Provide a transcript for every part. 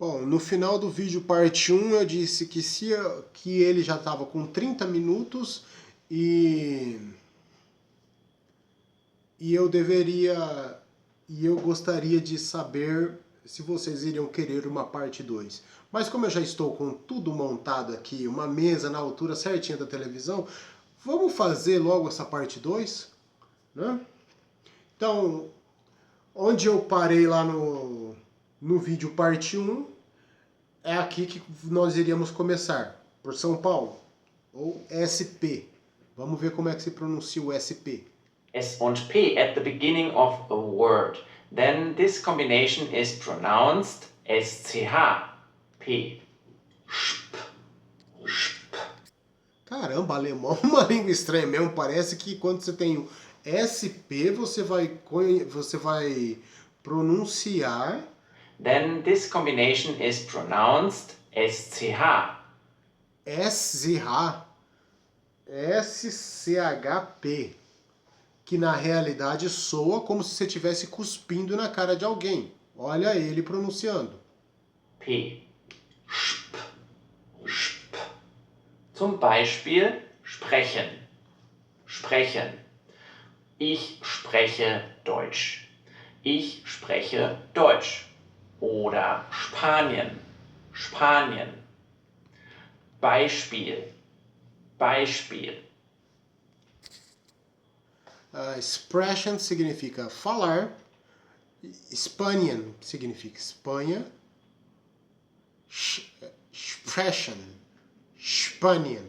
Bom, no final do vídeo parte 1 eu disse que ele já estava com 30 minutos e eu gostaria de saber se vocês iriam querer uma parte 2. Mas como eu já estou com tudo montado aqui, uma mesa na altura certinha da televisão, vamos fazer logo essa parte 2, né? Então, onde eu parei lá no vídeo parte 1, é aqui que nós iríamos começar, por São Paulo, ou SP. Vamos ver como é que se pronuncia o SP. S und P at the beginning of a word. Then this combination is pronounced SCH. P. Sp. Sp. Caramba, alemão é uma língua estranha mesmo. Parece que quando você tem o SP, você vai pronunciar. Then this combination is pronounced SCH. SCH. SCHP. Que na realidade soa como se você estivesse cuspindo na cara de alguém. Olha ele pronunciando. P. Sp. Sp. Zum Beispiel sprechen. Sprechen. Ich spreche Deutsch. Ich spreche Deutsch. Oder Spanien. Spanien. Beispiel. Beispiel. Expression significa falar. Spanian significa Espanha. Expression. Spanian.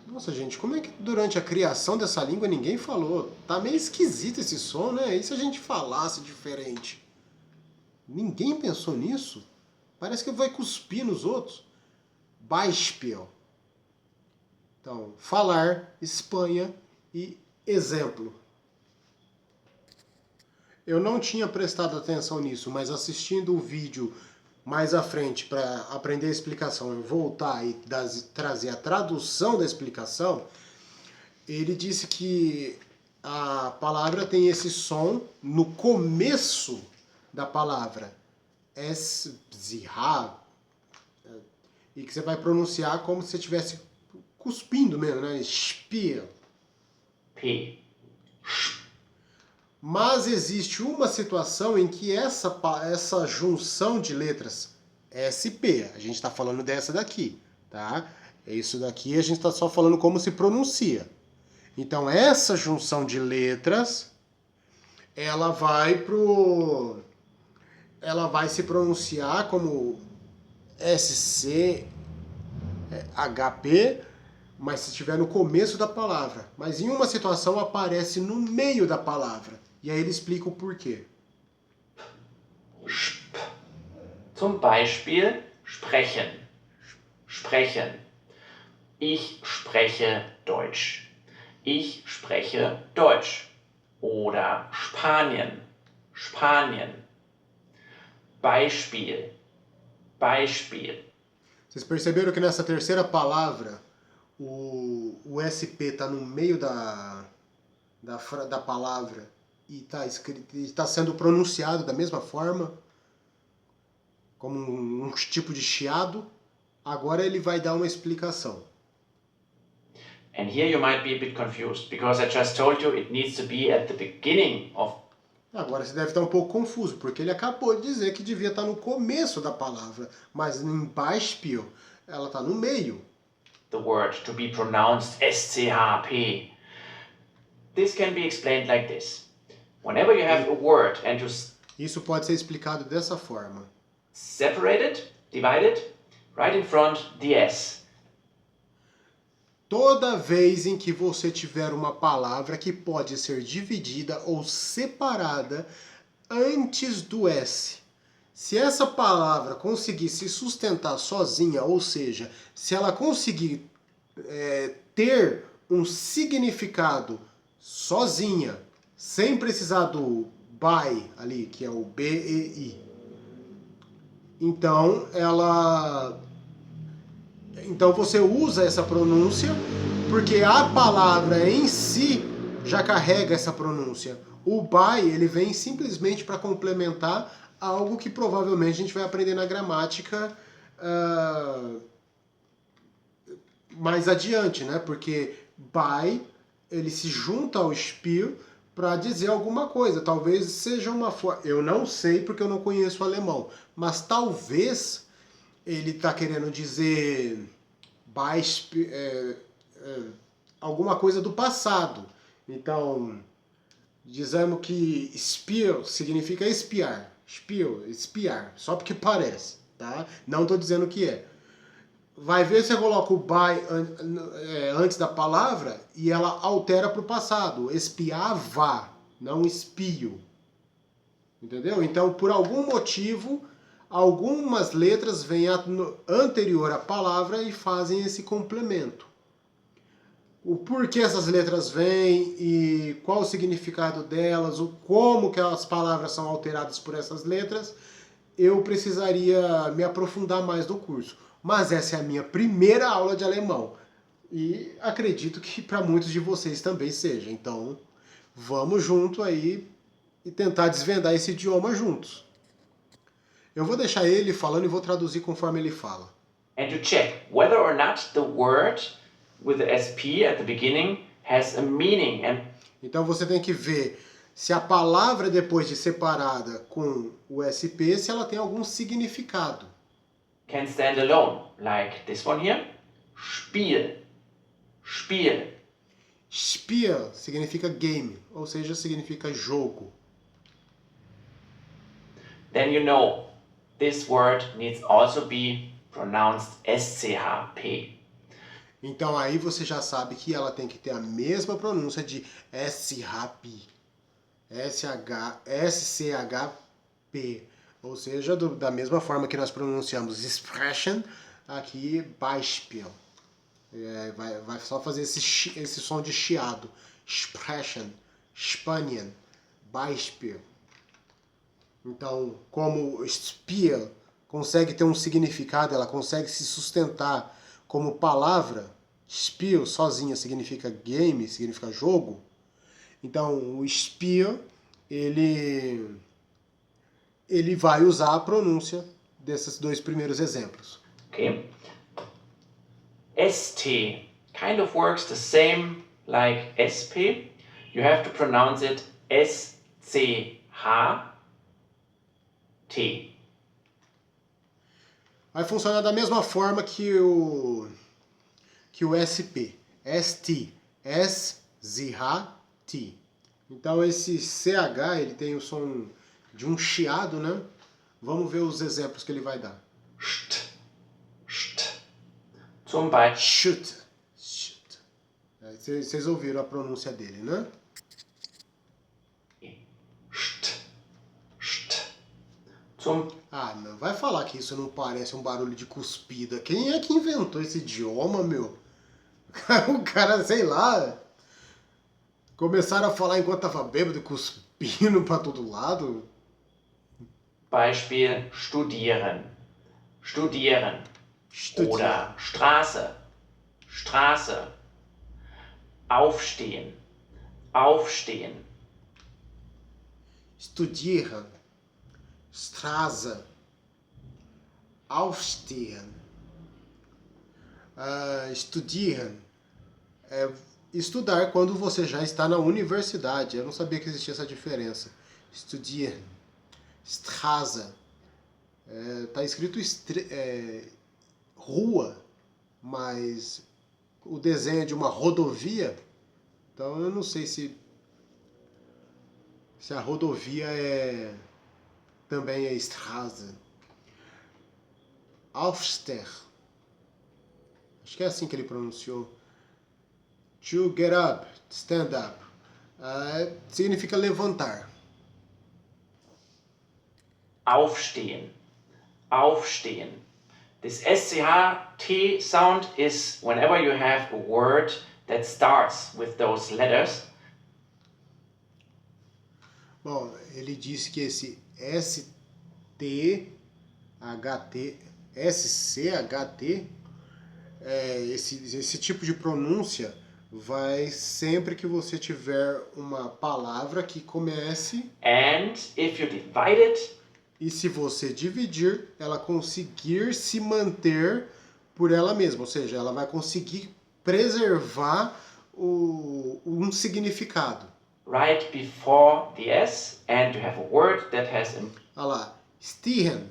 Nossa, gente, como é que durante a criação dessa língua ninguém falou? Tá meio esquisito esse som, né? E se a gente falasse diferente? Ninguém pensou nisso? Parece que vai cuspir nos outros. Beispiel. Então, falar, Espanha e exemplo. Eu não tinha prestado atenção nisso, mas assistindo o vídeo mais à frente para aprender a explicação e voltar e trazer a tradução da explicação, ele disse que a palavra tem esse som no começo da palavra. SCH, e que você vai pronunciar como se você estivesse cuspindo mesmo, né? Spiel. P. Mas existe uma situação em que essa junção de letras SP, a gente está falando dessa daqui, tá? Isso daqui a gente está só falando como se pronuncia. Então essa junção de letras, ela vai se pronunciar como SCHP, mas se estiver no começo da palavra. Mas em uma situação aparece no meio da palavra. E aí ele explica o porquê. Sp. Zum Beispiel sprechen. Sprechen. Ich spreche Deutsch. Ich spreche Deutsch. Oder Spanien. Spanien. Beispiel. Beispiel. Vocês perceberam que nessa terceira palavra o SP está no meio da palavra e está sendo pronunciado da mesma forma, como um tipo de chiado. Agora ele vai dar uma explicação. And here you might be a bit confused, because I just told you it needs to be at the beginning of. Agora você deve estar um pouco confuso, porque ele acabou de dizer que devia estar no começo da palavra, mas em Beispiel ela está no meio. The word to be pronounced SCHP. This can be explained like this. Whenever you have a word and you Isso pode ser explicado dessa forma. separate it, divide it, right in front the S. Toda vez em que você tiver uma palavra que pode ser dividida ou separada antes do S, se essa palavra conseguir se sustentar sozinha, ou seja, se ela conseguir ter um significado sozinha, sem precisar do by ali, que é o B-E-I, então você usa essa pronúncia porque a palavra em si já carrega essa pronúncia. O by, ele vem simplesmente para complementar algo que provavelmente a gente vai aprender na gramática mais adiante, né? Porque by, ele se junta ao spiel para dizer alguma coisa. Talvez seja uma forma... Eu não sei porque eu não conheço o alemão, mas talvez ele está querendo dizer alguma coisa do passado. Então, dizemos que spiel significa espiar. Spiel, espiar, só porque parece, tá? Não estou dizendo que é. Vai ver se você coloca o by antes da palavra e ela altera para o passado. Espiava, não espio. Entendeu? Então, por algum motivo, algumas letras vêm anterior à palavra e fazem esse complemento. O porquê essas letras vêm e qual o significado delas, como que as palavras são alteradas por essas letras, eu precisaria me aprofundar mais no curso. Mas essa é a minha primeira aula de alemão. E acredito que para muitos de vocês também seja. Então, vamos junto aí e tentar desvendar esse idioma juntos. Eu vou deixar ele falando e vou traduzir conforme ele fala. And to check whether or not the word with the SP at the beginning has a meaning. Então você tem que ver se a palavra depois de separada com o SP, se ela tem algum significado. Can stand alone, like this one here. Spiel. Spiel. Spiel significa game, ou seja, significa jogo. Then you know this word needs also be pronounced SCHP. Então aí você já sabe que ela tem que ter a mesma pronúncia de SHP. SCHP. Ou seja, da mesma forma que nós pronunciamos expression, aqui Beispiel. Vai só fazer esse som de chiado. Expression, Spanien, Beispiel. Então, como Spiel consegue ter um significado, ela consegue se sustentar como palavra, Spiel sozinha significa game, significa jogo. Então, o Spiel, ele vai usar a pronúncia desses dois primeiros exemplos. Okay. ST kind of works the same like SP. You have to pronounce it SCHT. Vai funcionar da mesma forma que o SP. ST. SZHT. Então esse CH, ele tem o som de um chiado, né? Vamos ver os exemplos que ele vai dar. St. St. Zum Beispiel. Shoot. Shoot. Vocês ouviram a pronúncia dele, né? St. St. Ah, não. Vai falar que isso não parece um barulho de cuspida. Quem é que inventou esse idioma, meu? O cara, sei lá... Começaram a falar enquanto tava bêbado, cuspindo pra todo lado. Beispiel studieren. Studieren. Oder Straße. Straße. Aufstehen. Aufstehen. Studieren. Straße. Aufstehen. Studieren. Estudar quando você já está na universidade. Eu não sabia que existia essa diferença. Studieren. Straße. Tá escrito rua, mas o desenho é de uma rodovia. Então eu não sei se a rodovia também é Straße. Aufstehen. Acho que é assim que ele pronunciou. To get up, stand up. Significa levantar. Aufstehen. Aufstehen. This SCH-T sound is whenever you have a word that starts with those letters. Bom, ele disse que esse SCHT, esse tipo de pronúncia vai sempre que você tiver uma palavra que comece. And if you divide it E se você dividir, ela conseguir se manter por ela mesma, ou seja, ela vai conseguir preservar um significado. Right before the S, and you have a word that has a Olha lá, stihen.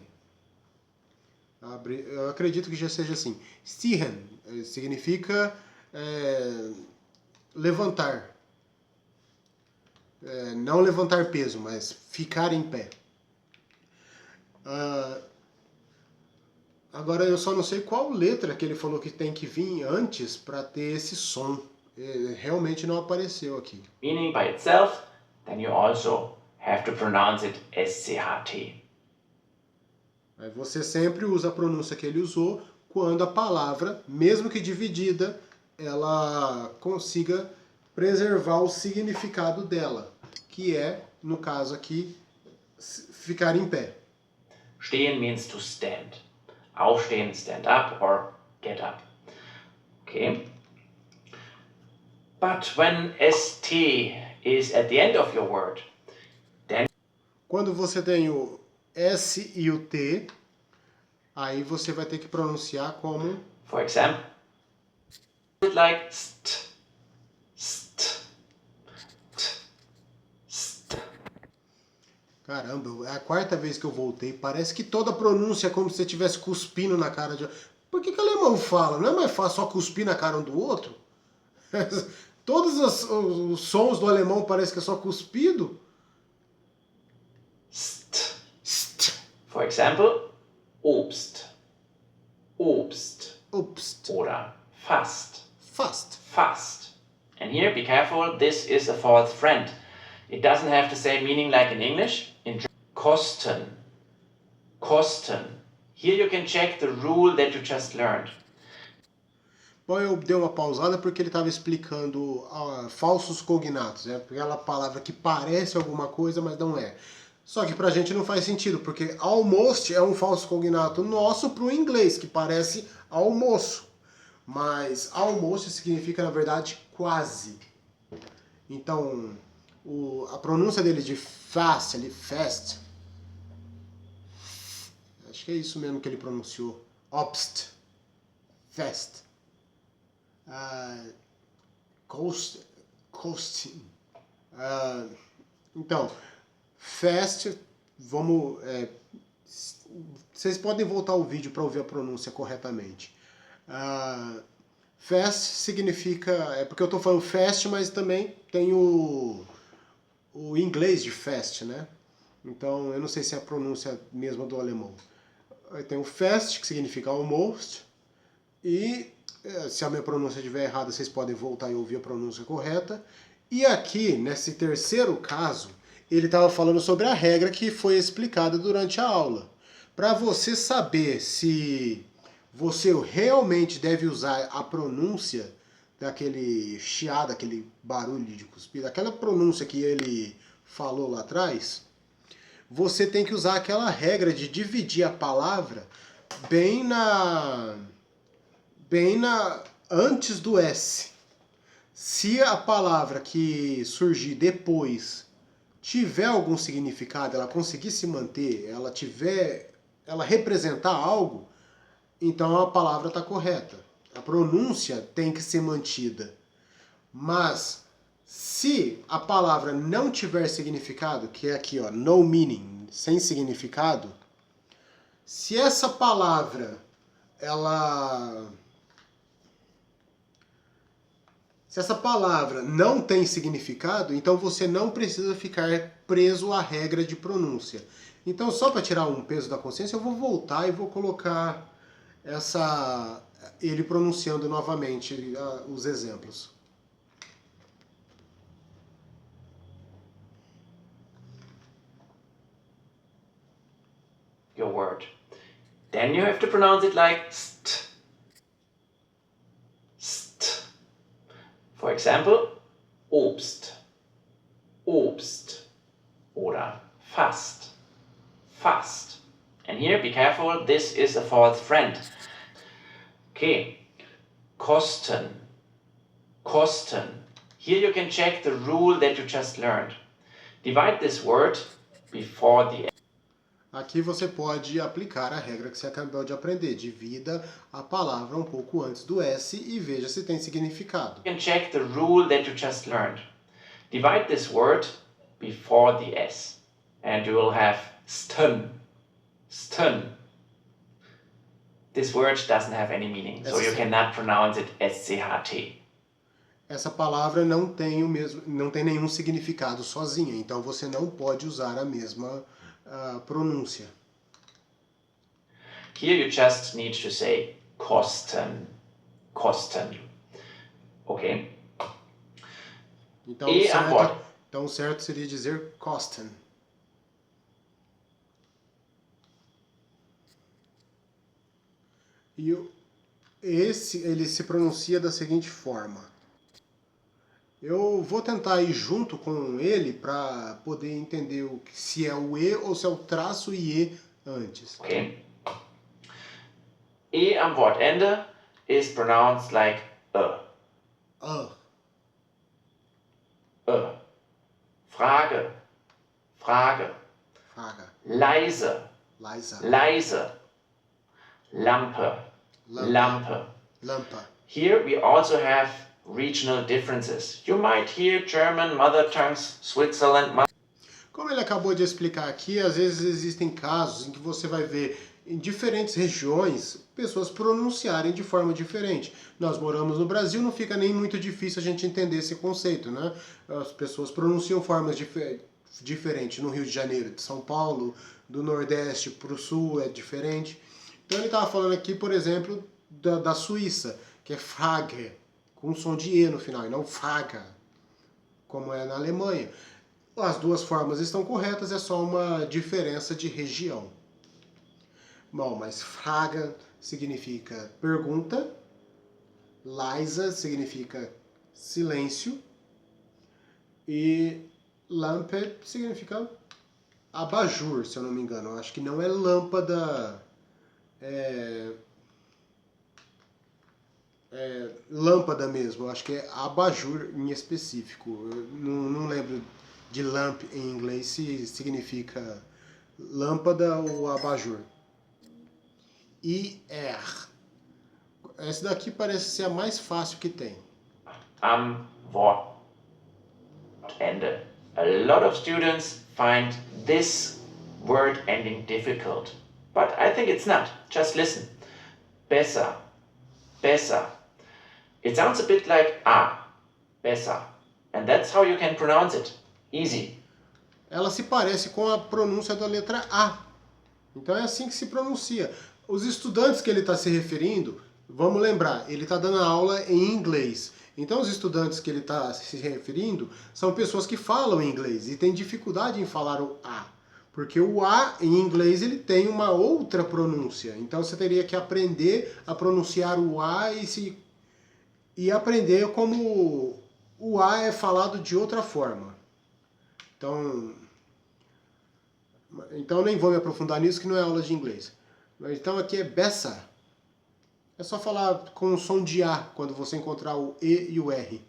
Eu acredito que já seja assim. Stihen significa levantar. Não levantar peso, mas ficar em pé. Agora eu só não sei qual letra que ele falou que tem que vir antes para ter esse som. Realmente não apareceu aqui. meaning by itself, then you also have to pronounce it SCHT. Aí você sempre usa a pronúncia que ele usou quando a palavra, mesmo que dividida, ela consiga preservar o significado dela, que é, no caso aqui, ficar em pé. Stehen means to stand. Aufstehen, stand up or get up. Okay? But when ST is at the end of your word, then Quando você tem o S e o T, aí você vai ter que pronunciar como, for example, like st, st, t, st. caramba, é a quarta vez que eu voltei, parece que toda pronúncia é como se você estivesse cuspindo na cara de... Por que alemão fala? Não é mais fácil só cuspir na cara um do outro? Todos os sons do alemão parece que é só cuspido. St. St. For example, Obst, Obst, Obst. oder fast, Fast. fast. And here, be careful, this is a false friend. It doesn't have the same meaning like in English. In German, kosten, kosten. Here you can check the rule that you just learned. Bom, eu dei uma pausada porque ele estava explicando falsos cognatos, né? Aquela palavra que parece alguma coisa, mas não é. Só que pra gente não faz sentido, porque almost é um falso cognato nosso pro inglês, que parece almoço. Mas almost significa, na verdade, quase. Então, a pronúncia dele de fast, ali, fast, acho que é isso mesmo que ele pronunciou. Obst. Fast. Coasting. Então, fast, vamos... vocês podem voltar o vídeo para ouvir a pronúncia corretamente. Fast significa... É porque eu estou falando fast, mas também tem o inglês de fast, né? Então, eu não sei se é a pronúncia mesma do alemão. Tem o fast, que significa almost, e se a minha pronúncia estiver errada, vocês podem voltar e ouvir a pronúncia correta. E aqui, nesse terceiro caso, ele estava falando sobre a regra que foi explicada durante a aula. Para você saber se você realmente deve usar a pronúncia daquele chiado, aquele barulho de cuspir, aquela pronúncia que ele falou lá atrás, você tem que usar aquela regra de dividir a palavra bem antes do S. Se a palavra que surgir depois tiver algum significado, ela conseguir se manter, ela representar algo, então a palavra está correta. A pronúncia tem que ser mantida. Mas se a palavra não tiver significado, que é aqui, ó, no meaning, sem significado, se essa palavra se essa palavra não tem significado, então você não precisa ficar preso à regra de pronúncia. Então, só para tirar um peso da consciência, eu vou voltar e vou colocar ele pronunciando novamente os exemplos. Your word. Then you have to pronounce it like st. St. For example, Obst, Obst, oder fast, fast. And here, be careful, this is a false friend. Okay, kosten, kosten. Here you can check the rule that you just learned. Divide this word before the Aqui você pode aplicar a regra que você acabou de aprender. Divida a palavra um pouco antes do S e veja se tem significado. You can check the rule that you just learned. Divide this word before the S and you will have stun. Stun. This word doesn't have any meaning, so you cannot pronounce it SCHT. Essa palavra não tem nenhum significado sozinha, então você não pode usar a mesma pronúncia. Here you just need to say kosten. Kosten. Okay? Então, o certo seria dizer kosten. E ele se pronuncia da seguinte forma. Eu vou tentar ir junto com ele para poder entender se é o E ou se é o traço IE antes. Okay. E am Wortende is pronounced like Frage. Frage. Frage. Leise. Leise. Leise. Lampe. Lampe. Lampe. Here we also have regional differences. You might hear German, mother tongues, Switzerland. Como ele acabou de explicar aqui, às vezes existem casos em que você vai ver em diferentes regiões pessoas pronunciarem de forma diferente. Nós moramos no Brasil, não fica nem muito difícil a gente entender esse conceito, né? As pessoas pronunciam formas diferentes no Rio de Janeiro, de São Paulo, do Nordeste para o Sul é diferente. Então ele estava falando aqui, por exemplo, da Suíça, que é Frage, com som de E no final, e não Frage, como é na Alemanha. As duas formas estão corretas, é só uma diferença de região. Bom, mas Frage significa pergunta, Leise significa silêncio e Lampe significa abajur, se eu não me engano. Eu acho que não é lâmpada, lâmpada mesmo. Eu acho que é abajur em específico. Eu não lembro de lamp em inglês se significa lâmpada ou abajur. IR. Essa daqui parece ser a mais fácil que tem. Am Wortende. A lot of students find this word ending difficult, but I think it's not. Just listen. Besser. Besser. It sounds a bit like besser. And that's how you can pronounce it. Easy. Ela se parece com a pronúncia da letra A. Então é assim que se pronuncia. Os estudantes que ele está se referindo, vamos lembrar, ele está dando aula em inglês. Então os estudantes que ele está se referindo são pessoas que falam inglês e têm dificuldade em falar o A. Porque o A em inglês ele tem uma outra pronúncia. Então você teria que aprender a pronunciar o A e aprender como o A é falado de outra forma. Então nem vou me aprofundar nisso, que não é aula de inglês. Então aqui é besser. É só falar com o som de A quando você encontrar o E e o R.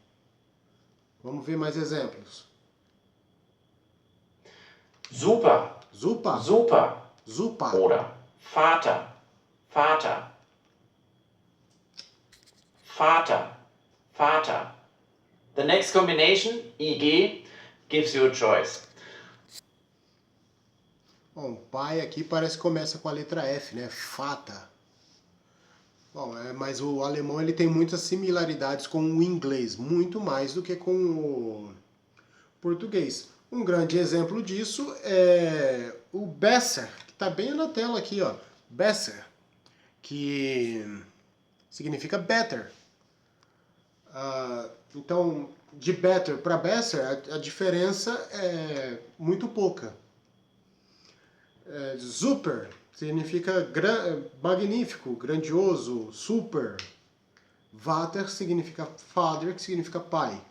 Vamos ver mais exemplos. Super. Super. Super. Super. Oder Vater. Vater. Vater. Vater. The next combination, IG, gives you a choice. Bom, pai aqui parece que começa com a letra F, né? Fata. Bom, mas o alemão ele tem muitas similaridades com o inglês, muito mais do que com o português. Um grande exemplo disso é o besser, que está bem na tela aqui, ó. Besser, que significa better. Então, de better para besser, a diferença é muito pouca. Super significa magnífico, grandioso, super. Vater significa father, que significa pai.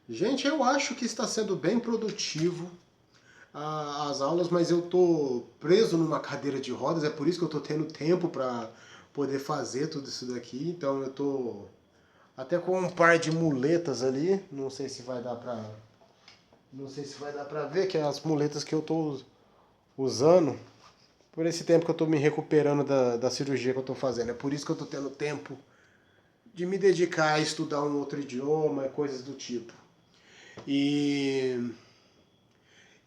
Gente, eu acho que está sendo bem produtivo as aulas, mas eu tô preso numa cadeira de rodas, é por isso que eu tô tendo tempo para poder fazer tudo isso daqui. Então eu tô até com um par de muletas ali, não sei se vai dar para Não sei se vai dar pra ver que é as muletas que eu tô usando por esse tempo que eu tô me recuperando da cirurgia que eu tô fazendo. É por isso que eu tô tendo tempo de me dedicar a estudar um outro idioma, coisas do tipo. E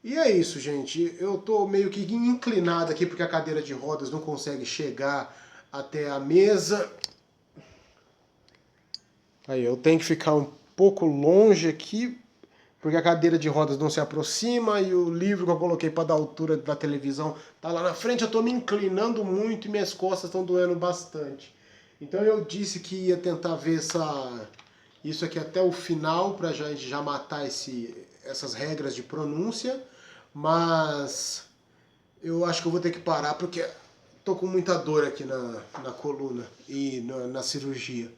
é isso, gente. Eu tô meio que inclinado aqui porque a cadeira de rodas não consegue chegar até a mesa. Aí eu tenho que ficar um pouco longe aqui porque a cadeira de rodas não se aproxima e o livro que eu coloquei para dar altura da televisão tá lá na frente. Eu tô me inclinando muito e minhas costas estão doendo bastante. Então eu disse que ia tentar ver isso aqui até o final para já matar essas regras de pronúncia, mas eu acho que eu vou ter que parar porque tô com muita dor aqui na coluna e na cirurgia.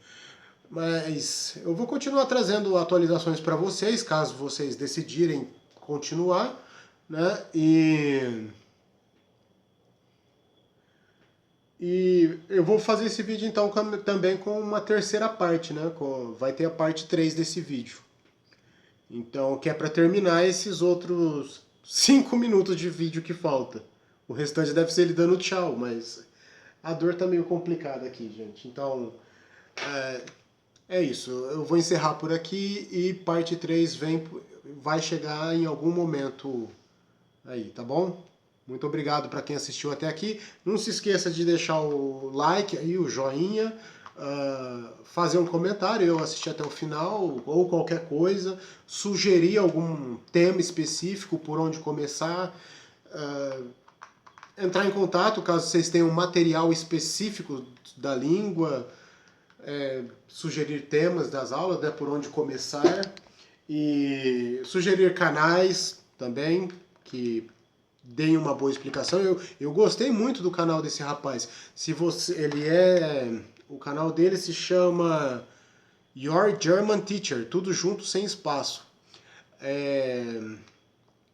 Mas eu vou continuar trazendo atualizações para vocês, caso vocês decidirem continuar, né? E eu vou fazer esse vídeo então também com uma terceira parte, né? Vai ter a parte 3 desse vídeo. Então, que é para terminar esses outros 5 minutos de vídeo que falta. O restante deve ser ele dando tchau, mas a dor tá meio complicada aqui, gente. Então, é isso. Eu vou encerrar por aqui e parte 3 vai chegar em algum momento aí, tá bom? Muito obrigado para quem assistiu até aqui. Não se esqueça de deixar o like aí, o joinha, fazer um comentário, eu assisti até o final, ou qualquer coisa, sugerir algum tema específico por onde começar, entrar em contato caso vocês tenham material específico da língua, sugerir temas das aulas, né, por onde começar, e sugerir canais também que deem uma boa explicação. Eu gostei muito do canal desse rapaz. O canal dele se chama Your German Teacher, tudo junto sem espaço.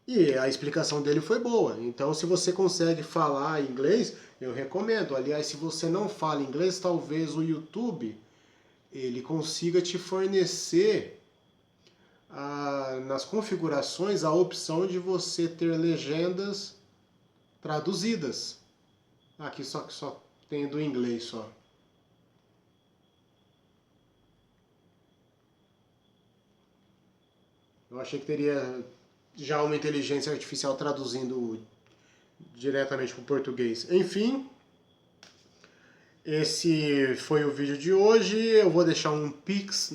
E a explicação dele foi boa. Então, se você consegue falar inglês, eu recomendo. Aliás, se você não fala inglês, talvez o YouTube ele consiga te fornecer nas configurações a opção de você ter legendas traduzidas. Aqui só tem do inglês só. Eu achei que teria já uma inteligência artificial traduzindo diretamente para o português. Enfim, esse foi o vídeo de hoje. Eu vou deixar um Pix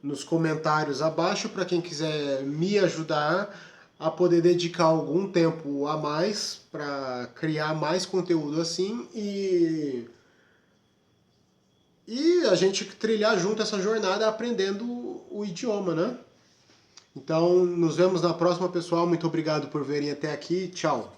nos comentários abaixo para quem quiser me ajudar a poder dedicar algum tempo a mais para criar mais conteúdo assim e a gente trilhar junto essa jornada aprendendo o idioma, né? Então, nos vemos na próxima, pessoal. Muito obrigado por verem até aqui. Tchau!